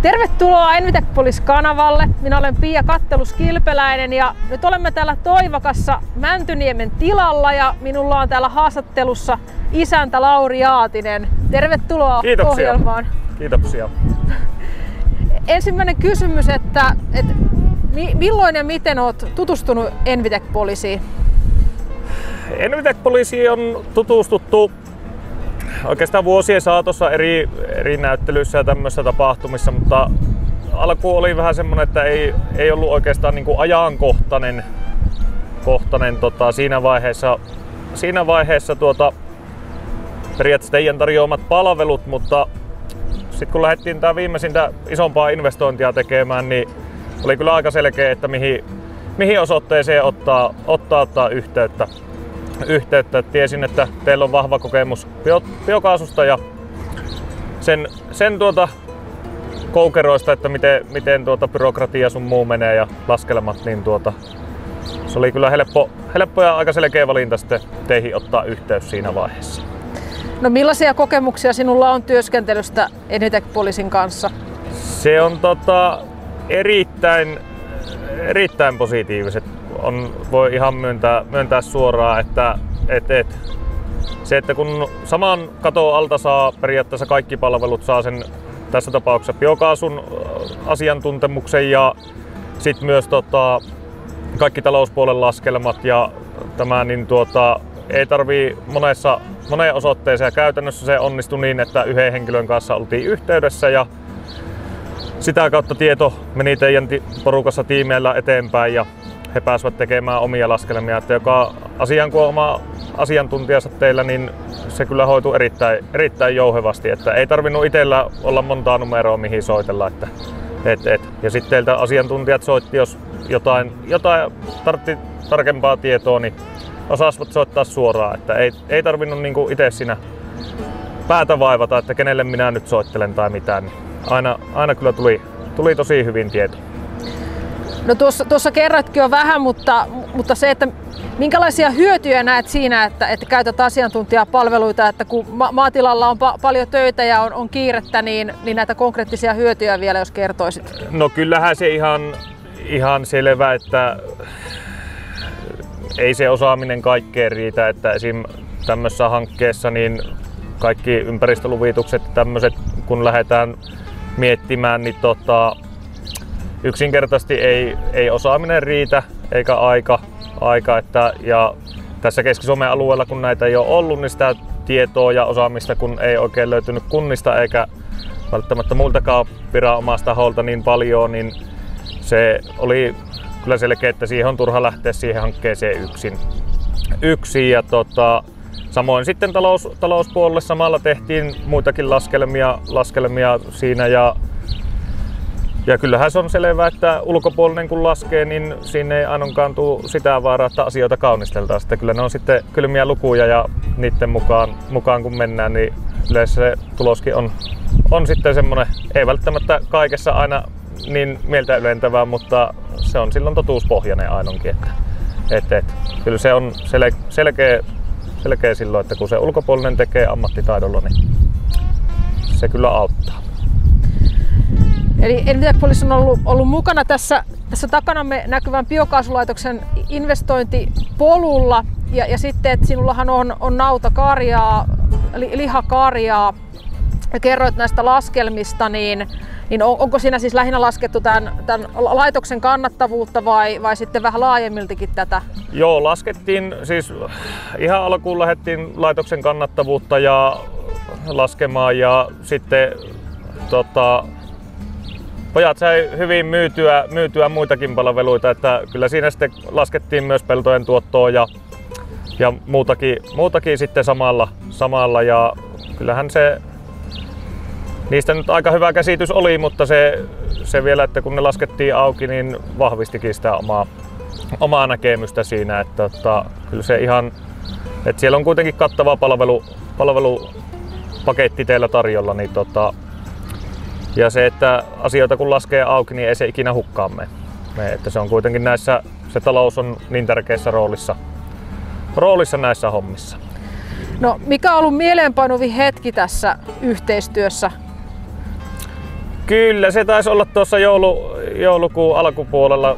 Tervetuloa Envitec-Police-kanavalle. Minä olen Pia Kattelus-Kilpeläinen ja nyt olemme täällä Toivakassa Mäntyniemen tilalla ja minulla on täällä haastattelussa isäntä Lauri Jaatinen. Tervetuloa ohjelmaan. Kiitoksia. Ensimmäinen kysymys, että milloin ja miten olet tutustunut Envitec-Policeen? Envitec-Policeen on tutustuttu oikeastaan vuosien saatossa eri näyttelyissä ja tämmöisissä tapahtumissa, mutta alku oli vähän semmoinen, että ei ollut oikeastaan niin kuin ajankohtainen siinä vaiheessa periaatteessa teidän tarjoamat palvelut, mutta sitten kun lähdettiin tää viimeisintä isompaa investointia tekemään, niin oli kyllä aika selkeä, että mihin osoitteeseen ottaa yhteyttä. Tiesin, että teillä on vahva kokemus biokaasusta ja sen koukeroista, että miten byrokratia sun muu menee ja laskelmat, niin se oli kyllä helppo ja aika selkeä valinta sitten teihin ottaa yhteys siinä vaiheessa. No millaisia kokemuksia sinulla on työskentelystä Envitec-Policen kanssa? Se on erittäin positiiviset. Voi ihan myöntää suoraan, että se, että kun saman katon alta saa periaatteessa kaikki palvelut, saa sen tässä tapauksessa biokaasun asiantuntemuksen ja sitten myös kaikki talouspuolen laskelmat ja tämä, niin ei tarvii moneen osoitteeseen. Käytännössä se onnistui niin, että yhden henkilön kanssa oltiin yhteydessä ja sitä kautta tieto meni teidän porukassa tiimeillä eteenpäin ja he pääsivät tekemään omia laskelmia. Että joka asian kun on oma asiantuntijansa teillä, niin se kyllä hoitui erittäin jouhevasti. Että ei tarvinnut itsellä olla montaa numeroa mihin soitella. Ja sitten teiltä asiantuntijat soitti, jos jotain tartti tarkempaa tietoa, niin osasivat soittaa suoraan. Että ei tarvinnut niinku itse siinä päätä vaivata, että kenelle minä nyt soittelen tai mitään. Niin aina kyllä tuli tosi hyvin tieto. No tuossa kerroitkin jo vähän, mutta se, että minkälaisia hyötyjä näet siinä, että käytät asiantuntijapalveluita, että kun maatilalla on paljon töitä ja on kiirettä, niin näitä konkreettisia hyötyjä vielä, jos kertoisit? No kyllähän se ihan selvä, että ei se osaaminen kaikkeen riitä, että esim. Tämmöisessä hankkeessa niin kaikki ympäristöluvitukset tämmöiset, kun lähdetään miettimään, niin yksinkertaisesti ei osaaminen riitä eikä aika ja tässä Keski-Suomen alueella kun näitä ei ole ollut, niin sitä tietoa ja osaamista kun ei oikein löytynyt kunnista eikä välttämättä muiltakaan viranomaistaholta niin paljon, niin se oli kyllä selkeä, että siihen on turha lähteä siihen hankkeeseen yksin ja samoin sitten talouspuolelle samalla tehtiin muitakin laskelmia siinä ja kyllähän se on selvää, että ulkopuolinen kun laskee, niin siinä ei ainakaan tule sitä vaaraa, että asioita kaunisteltaan. Sitten kyllä ne on sitten kylmiä lukuja ja niiden mukaan kun mennään, niin yleensä se tuloskin on sitten semmoinen, ei välttämättä kaikessa aina niin mieltä ylentävää, mutta se on silloin totuuspohjainen ainakin. Että kyllä se on selkeä silloin, että kun se ulkopuolinen tekee ammattitaidolla, niin se kyllä auttaa. Eli Envitec-Police on ollut mukana tässä takanamme näkyvän biokaasulaitoksen investointipolulla ja sitten, että sinullahan on nautakarjaa, lihakarjaa ja kerroit näistä laskelmista, niin onko siinä siis lähinnä laskettu tämän laitoksen kannattavuutta vai sitten vähän laajemmiltakin tätä? Joo, laskettiin siis ihan alkuun lähdettiin laitoksen kannattavuutta ja laskemaan ja sitten pojat sai hyvin myytyä muitakin palveluita, että kyllä siinä sitten laskettiin myös peltojen tuottoa ja muutakin sitten samalla ja kyllähän se niistä nyt aika hyvä käsitys oli, mutta se vielä, että kun ne laskettiin auki, niin vahvistikin sitä omaa näkemystä siinä, että kyllä se ihan, että siellä on kuitenkin kattava palvelupaketti teillä tarjolla, niin ja se, että asioita kun laskee auki, niin ei se ikinä hukkaan mene. Että se on kuitenkin se talous on niin tärkeässä roolissa näissä hommissa. No, mikä on ollut mieleenpainuvin hetki tässä yhteistyössä? Kyllä, se taisi olla tuossa joulukuun alkupuolella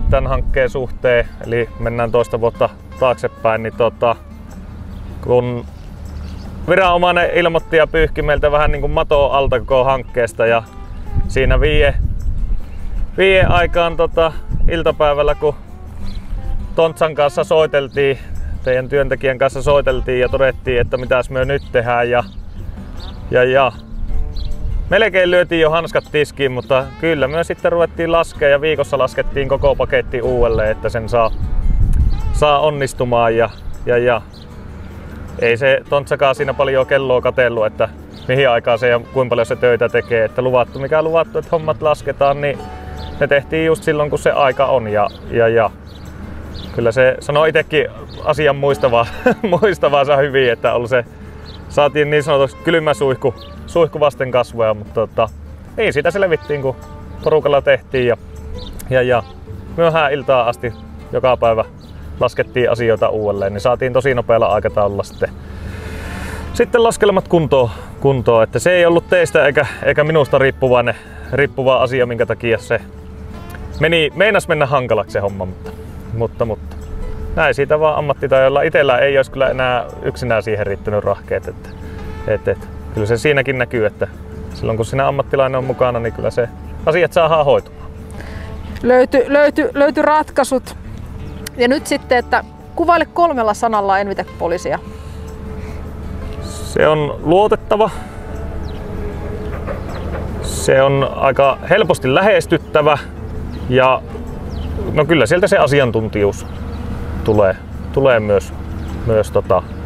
tämän hankkeen suhteen, eli mennään toista vuotta taaksepäin, niin kun viranomainen ilmoitti ja pyyhki meiltä vähän niin kuin matoa alta koko hankkeesta, ja siinä viie aikaan iltapäivällä, kun Tontsan kanssa soiteltiin, teidän työntekijän kanssa soiteltiin ja todettiin, että mitäs me nyt tehdään, ja melkein lyötiin jo hanskat tiskiin, mutta kyllä me sitten ruvettiin laskea ja viikossa laskettiin koko paketti uudelleen, että sen saa onnistumaan, ja ei se Tontsakaan siinä paljon kelloa katsellut, että mihin aikaan se ja kuinka paljon se töitä tekee, että mikä luvattu, että hommat lasketaan, niin ne tehtiin just silloin kun se aika on, ja kyllä se sanoo itsekin asian muistavansa hyvin, että saatiin niin sanotusti kylmä suihku vasten kasvoja, mutta niin siitä selvittiin, kun porukalla tehtiin, ja myöhään asti joka päivä laskettiin asioita uudelleen, niin saatiin tosi nopealla aikataululla sitten laskelmat kuntoon, että se ei ollut teistä eikä minusta riippuva asia, minkä takia se meinas mennä hankalaksi se homma, mutta näin siitä vaan ammattitaidolla. Itellä ei olisi kyllä enää yksinään siihen riittänyt rahkeet, että kyllä se siinäkin näkyy, että silloin kun siinä ammattilainen on mukana, niin kyllä se asiat saadaan hoitumaan. Löytyi ratkaisut. Ja nyt sitten, että kuvaile 3 sanalla Envitec-poliisia. Se on luotettava. Se on aika helposti lähestyttävä ja no kyllä sieltä se asiantuntijuus tulee myös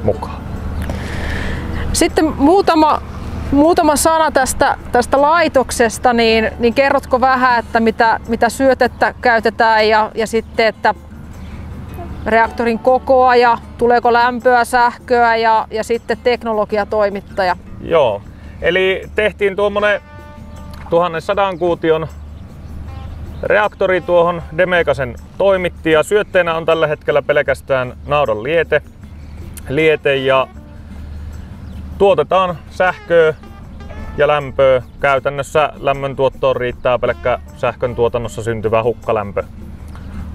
mukaan. Sitten muutama sana tästä laitoksesta, niin kerrotko vähän, että mitä syötettä käytetään ja sitten, että reaktorin kokoa ja tuleeko lämpöä, sähköä ja sitten teknologiatoimittaja? Joo, eli tehtiin tuommoinen 1100 kuution reaktori tuohon Demekasen toimitti, ja syötteenä on tällä hetkellä pelkästään naudan liete ja tuotetaan sähköä ja lämpöä. Käytännössä lämmön tuottoon riittää pelkkä sähkön tuotannossa syntyvä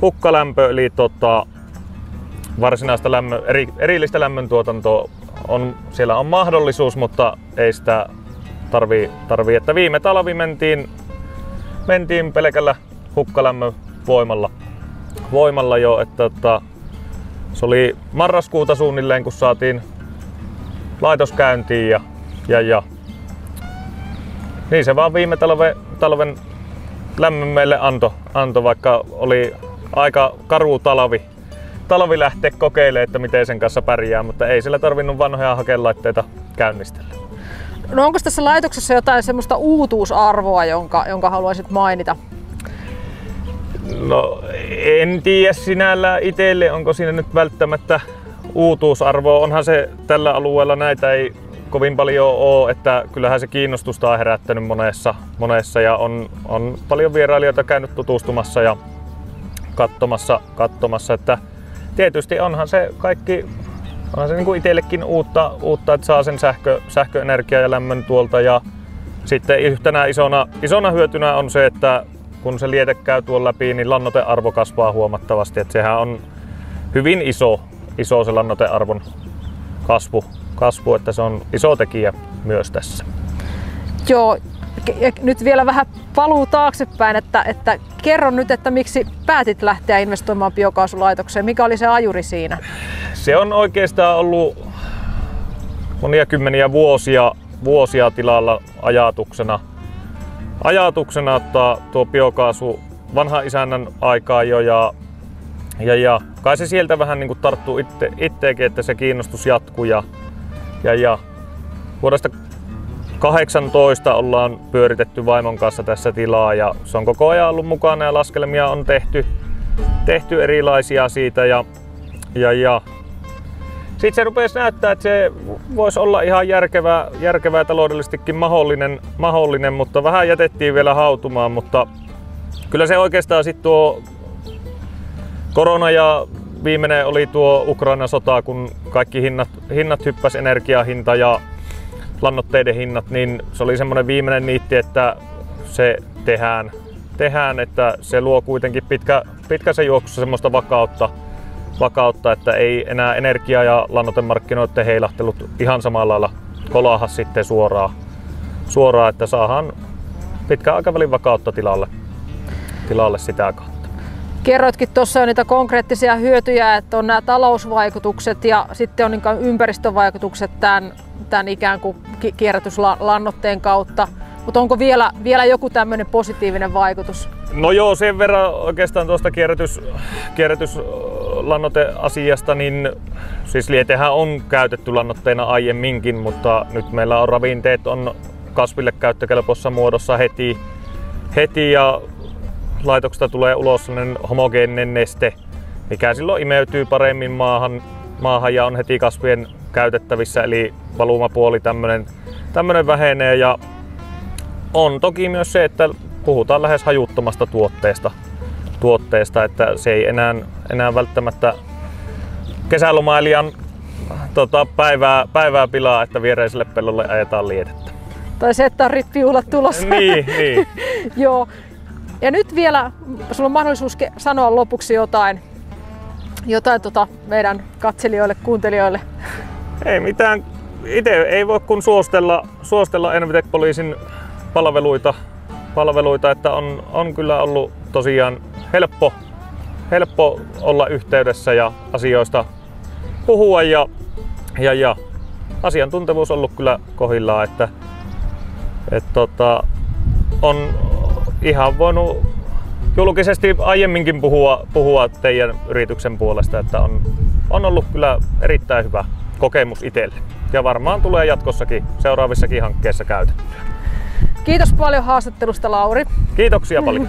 hukkalämpö, eli varsinaista erillistä lämmöntuotantoa siellä on mahdollisuus, mutta ei sitä tarvii, että viime talvi mentiin pelkällä hukkalämmön voimalla jo, että se oli marraskuuta suunnilleen, kun saatiin laitos käyntiin, ja niin se vaan viime talven lämmön meille antoi, vaikka oli aika karu talvi lähteä kokeilemaan, että miten sen kanssa pärjää, mutta ei sillä tarvinnut vanhoja hakelaitteita käynnistellä. No onko tässä laitoksessa jotain semmoista uutuusarvoa, jonka haluaisit mainita? No en tiedä sinällään itselle, onko siinä nyt välttämättä uutuusarvoa. Onhan se tällä alueella, näitä ei kovin paljon ole, että kyllähän se kiinnostusta on herättänyt monessa ja on paljon vierailijoita käynyt tutustumassa ja katsomassa, että tietysti onhan se niin kuin itsellekin uutta, että saa sen sähköenergiaa ja lämmön tuolta, ja sitten yhtenä isona hyötynä on se, että kun se liete käy tuon läpi, niin lannoitearvo kasvaa huomattavasti, että sehän on hyvin iso se lannoitearvon kasvu, että se on iso tekijä myös tässä. Joo, ja nyt vielä vähän paluu taaksepäin, että kerro nyt, että miksi päätit lähteä investoimaan biokaasulaitokseen, mikä oli se ajuri siinä? Se on oikeastaan ollut monia kymmeniä vuosia tilalla ajatuksena ottaa tuo biokaasu vanhan isännän aikaa jo, ja kai se sieltä vähän niin kuin tarttuu itteekin, että se kiinnostus jatkuu, ja vuodesta 2018 ollaan pyöritetty vaimon kanssa tässä tilaa, ja se on koko ajan ollut mukana ja laskelmia on tehty erilaisia siitä, ja sitten se rupesi näyttää, että se voisi olla ihan järkevää taloudellisestikin mahdollinen, mutta vähän jätettiin vielä hautumaan, mutta kyllä se oikeastaan sitten tuo korona ja viimeinen oli tuo Ukrainan sota, kun kaikki hinnat hyppäsi, energiahinta ja lannoitteiden hinnat, niin se oli semmoinen viimeinen niitti, että se tehdään, että se luo kuitenkin pitkässä juoksussa semmoista vakautta, että ei enää energia- ja lannoitemarkkinoiden heilahtelut ihan samalla lailla kolaha sitten suoraan, että saadaan pitkän aikavälin vakautta tilalle sitä kautta. Kerroitkin tuossa jo niitä konkreettisia hyötyjä, että on nämä talousvaikutukset ja sitten on niin ympäristövaikutukset tämän ikään kuin kierrätyslannoitteen kautta. Mutta onko vielä joku tämmöinen positiivinen vaikutus? No joo, sen verran oikeastaan tuosta kierrätyslannoiteasiasta, niin siis lietehän on käytetty lannoitteena aiemminkin, mutta nyt meillä on ravinteet on kasville käyttökelpoisessa muodossa heti ja laitoksesta tulee ulos sellainen homogeeninen neste, mikä silloin imeytyy paremmin maahan ja on heti kasvien käytettävissä, eli valumapuoli tämmönen vähenee. Ja on toki myös se, että puhutaan lähes hajuttomasta tuotteesta, että se ei enää välttämättä kesälomailijan päivää pilaa, että viereiselle pellolle ajetaan lietettä. Tai se, että on rippijuhlat tulossa. Niin. Joo. Ja nyt vielä sulla on mahdollisuus sanoa lopuksi jotain meidän katselijoille, kuuntelijoille. Ei mitään. Itse ei voi kun suostella Envitec Policein palveluita, että on kyllä ollut tosiaan helppo olla yhteydessä ja asioista puhua ja asiantuntevuus on ollut kyllä kohdillaan, että on ihan voinut julkisesti aiemminkin puhua teidän yrityksen puolesta, että on ollut kyllä erittäin hyvä kokemus itselle ja varmaan tulee jatkossakin seuraavissakin hankkeissa käytettyä. Kiitos paljon haastattelusta, Lauri. Kiitoksia paljon.